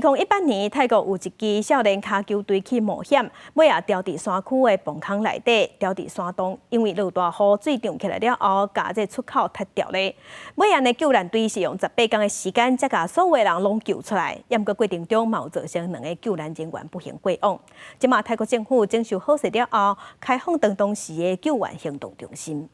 2018年，泰国有一支少年骹球队去冒险，尾啊掉伫山区的崩坑内底，掉伫山洞，因为落大雨，水涨起来了后，甲这出口塌掉咧。尾啊呢救援队是用18天的时间，才甲所有人拢救出来。不过过程中，嘛有造成2个救援人员不幸过往。即马泰国政府征收好势了后，开放当时的救援行动中心。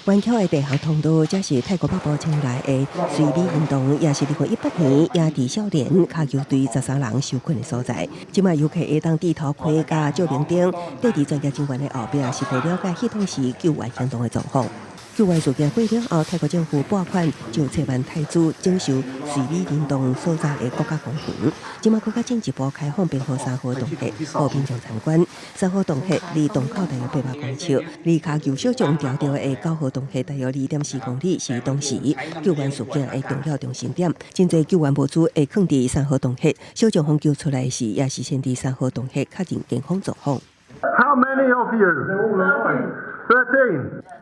湾口的地下通道，这是泰国北部青来的水美运动，也是2018年亚迪少年骹球队13人受困的所在。即卖游客会当地图开加照明灯，带伫专业人员的后壁，是可了解系统时救援行动的状况。 救援事件过了后，泰国政府拨款就7万泰铢征收水美运动所在的国家公园。即马国家进一步开放并河3号洞穴，互民众参观。3号洞穴离洞口大约800公尺，离骹球小将调到的9号洞穴大约2.4公里，是当时救援事件的重要中心点。真侪救援物资会放伫3号洞穴，小将方救出来时，也是先伫3号洞穴确认健康状况。 How many of you?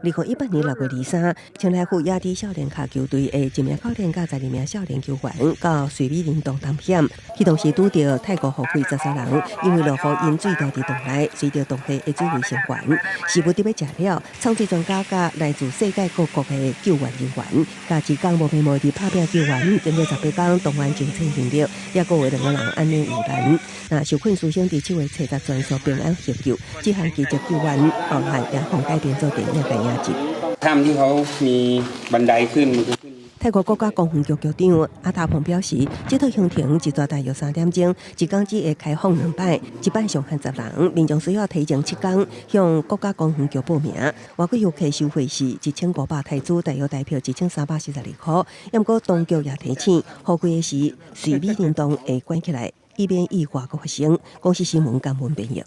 2018年6月23，青来府亚迪少年骹球队的1名教练甲12名少年球员到水美运动探险，迄当时拄到泰国后悔13人，因为落雨因水掉伫洞内，随着洞穴的水位升悬，是不得要食了。创水专家甲来自世界各国的救援人员，甲一天无眠无地拍拼救援，经过18天动员就千人力，也各有2个人安尼有难。那受困师兄伫7月7日全数平安获救，这项奇迹救援包含也放改编做电影嘅影集。 ถ้ำที่เขามีบันไดขึ้นมันก็ขึ้น 泰国国家公园局局长阿塔蓬表示，这套行程一早大约3点钟，一天只会开放2摆，一摆上限10人，民众需要提前7天向国家公园局报名。外国游客收费是1500泰铢，大约台票1342块。不过当局也提醒，雨季时水美运动会关起来，以免意外发生。公司新闻江文编译。